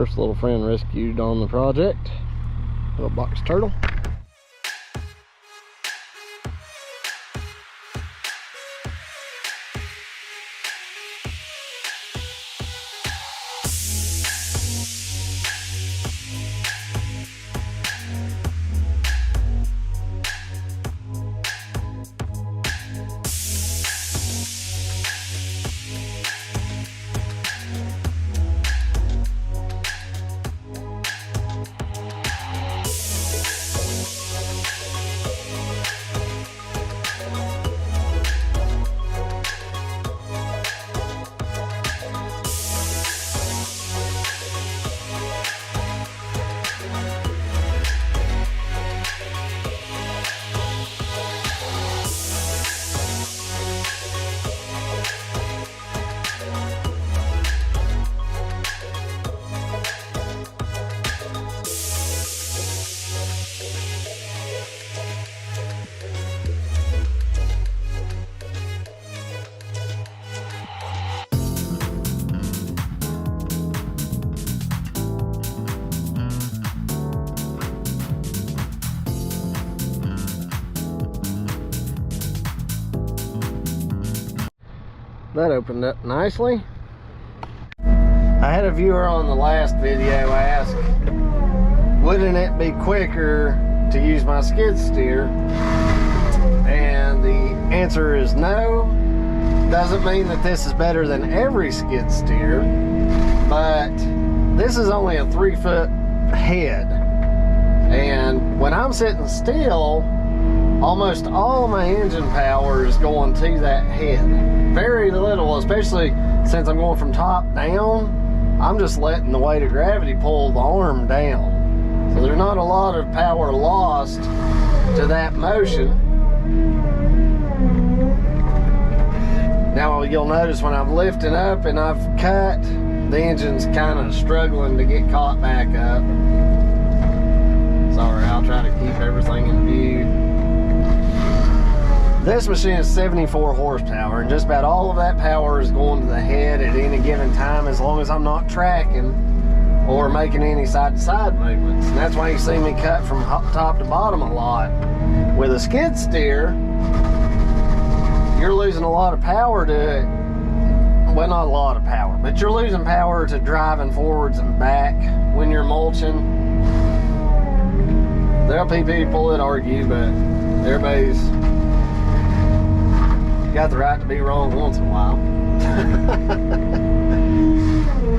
First little friend rescued on the project. Little box turtle. That opened up nicely. I had a viewer on the last video ask, wouldn't it be quicker to use my skid steer? And the answer is no. Doesn't mean that this is better than every skid steer, but this is only a 3-foot head. And when I'm sitting still, almost all of my engine power is going to that head. Very little, especially since I'm going from top down, I'm just letting the weight of gravity pull the arm down. So there's not a lot of power lost to that motion. Now you'll notice when I'm lifting up and I've cut, the engine's kind of struggling to get caught back up. Sorry, I'll try to keep everything in view. This machine is 74 horsepower, and just about all of that power is going to the head at any given time, as long as I'm not tracking or making any side-to-side movements. And that's why you see me cut from top to bottom a lot. With a skid steer, you're losing a lot of power to it. Well, not a lot of power, but you're losing power to driving forwards and back when you're mulching. There'll be people that argue, but everybody's got the right to be wrong once in a while.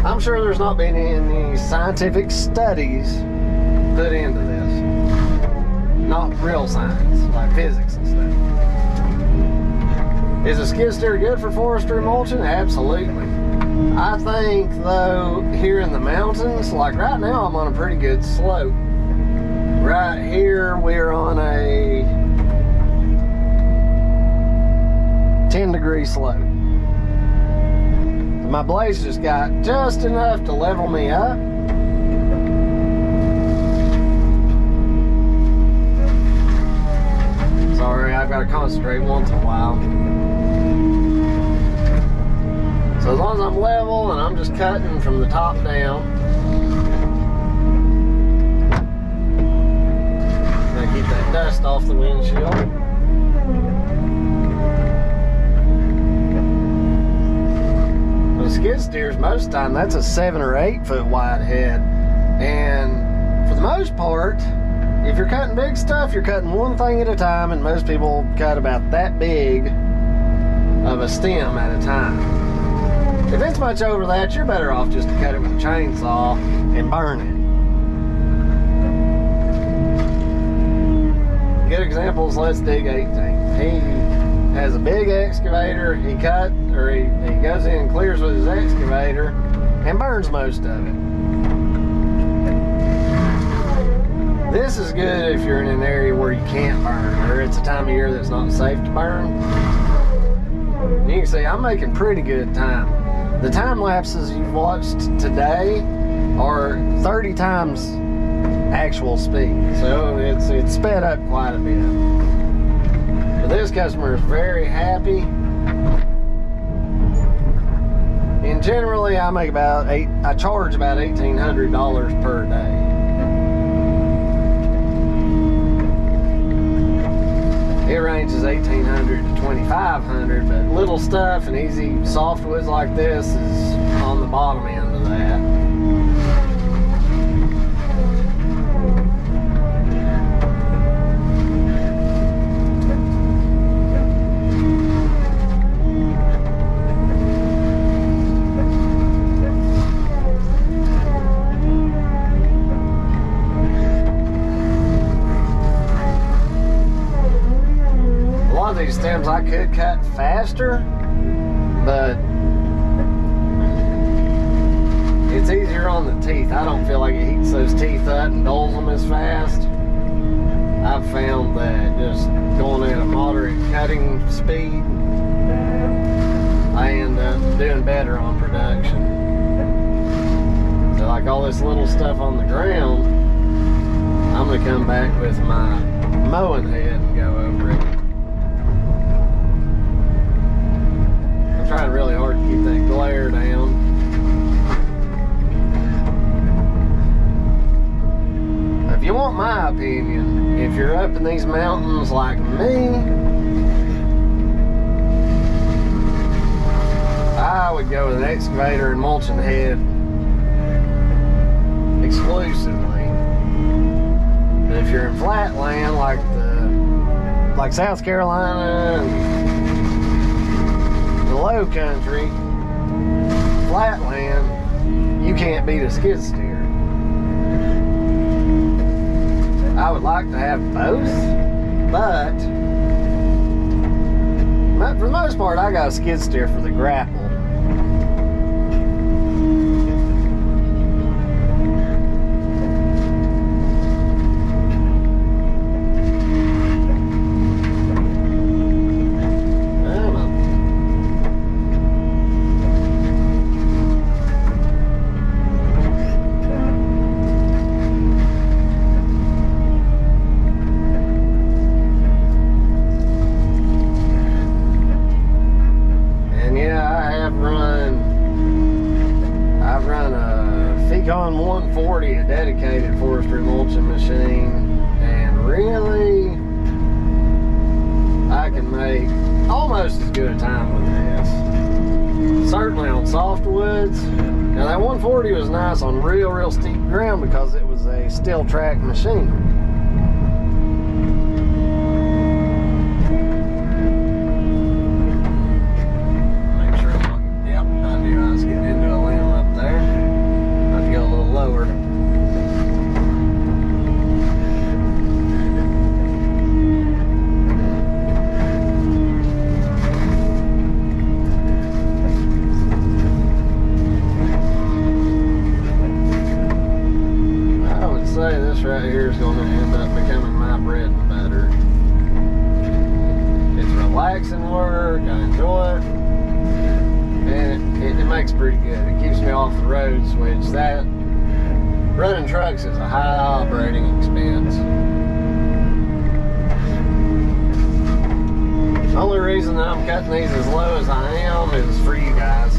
I'm sure there's not been any scientific studies put into this. Not real science, like physics and stuff. Is a skid steer good for forestry mulching? Absolutely. I think though, here in the mountains, like right now I'm on a pretty good slope. Right here we're on a 10-degree slope. My blades just got just enough to level me up. Sorry, I've got to concentrate once in a while. So as long as I'm level and I'm just cutting from the top down, I'm gonna keep that dust off the windshield. Skid steers, most of the time that's a 7 or 8 foot wide head, and for the most part, if you're cutting big stuff, you're cutting one thing at a time, and most people cut about that big of a stem at a time. If it's much over that, you're better off just to cut it with a chainsaw and burn it. Good examples, let's dig 18. He has a big excavator, he goes in and clears with his excavator and burns most of it. This is good if you're in an area where you can't burn, or it's a time of year that's not safe to burn. And you can see I'm making pretty good time. The time lapses you've watched today are 30 times actual speed, so it's sped up quite a bit. But this customer is very happy. In generally I make about I charge about $1,800 per day. It ranges $1,800 to $2,500, but little stuff and easy softwoods like this is on the bottom end of that. These stems I could cut faster, but it's easier on the teeth. I don't feel like it heats those teeth up and dulls them as fast. I've found that just going at a moderate cutting speed, I end up doing better on production. So like all this little stuff on the ground, I'm gonna come back with my mowing head and go over it. Trying really hard to keep that glare down. If you want my opinion, if you're up in these mountains like me, I would go with an excavator and mulching head exclusively. But if you're in flat land like South Carolina and the low country, flat land, you can't beat a skid steer. I would like to have both, but for the most part, I got a skid steer for the grapple. On 140, a dedicated forestry mulching machine, and really I can make almost as good a time with this. Certainly on softwoods. Now that 140 was nice on real steep ground because it was a steel track machine. Make sure yep, I knew I was getting into a limb up there. Go a little lower. I would say this right here is going to end up becoming my bread and butter. It's relaxing work, I enjoy it. And it makes pretty good. It keeps me off the roads, which that running trucks is a high operating expense. The only reason that I'm cutting these as low as I am is for you guys.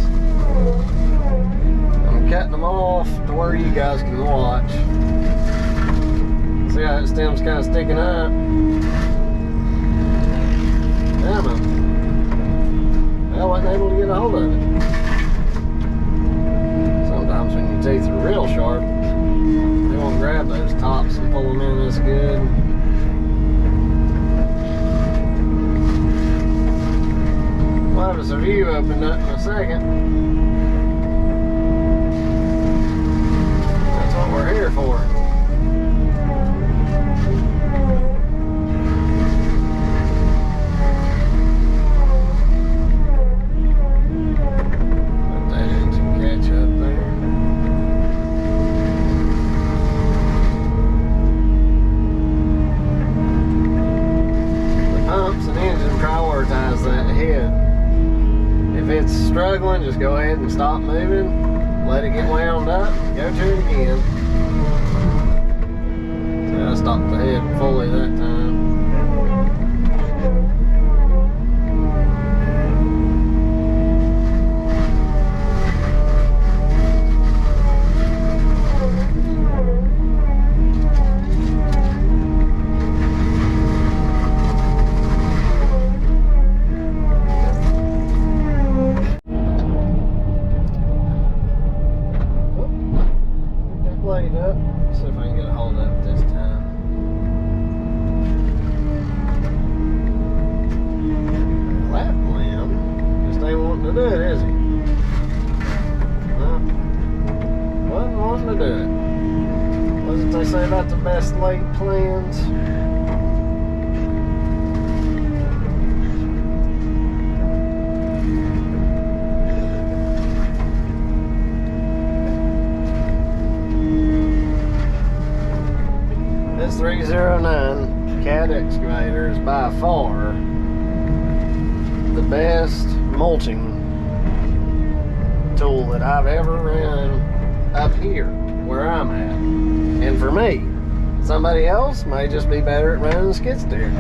I'm cutting them off to where you guys can watch. See how that stem's kind of sticking up? Damn it. I wasn't able to get a hold of it. Sometimes when your teeth are real sharp, they won't grab those tops and pull them in as good. We'll have us a view opened up in a second. That's what we're here for. Struggling, just go ahead and stop moving, let it get wound up, go to it again. So I stopped the head fully that time. Let's see if I can get a hold of it this time. That limb just ain't wanting to do it, is he? No. Wasn't wanting to do it. What did they say about the best laid plans? This 309 cat excavator is by far the best mulching tool that I've ever ran up here where I'm at. And for me, somebody else may just be better at running a skid steer.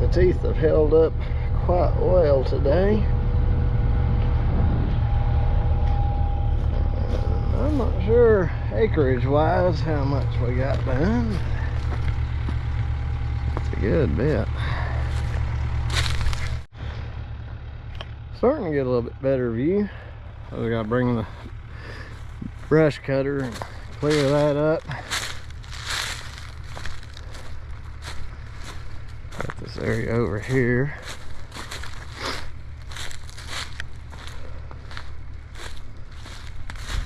The teeth have held up quite well today. I'm not sure acreage wise how much we got done. It's a good bit. Starting to get a little bit better view. So we gotta bring the brush cutter and clear that up. Got this area over here.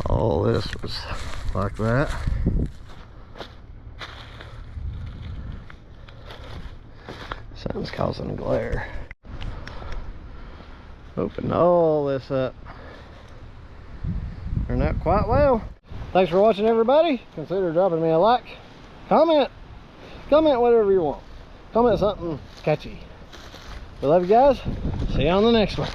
All this was like that. Sun's causing a glare. Opened all this up. Turned out quite well. Thanks for watching, everybody. Consider dropping me a like. Comment whatever you want. Comment something catchy. We love you guys. See you on the next one.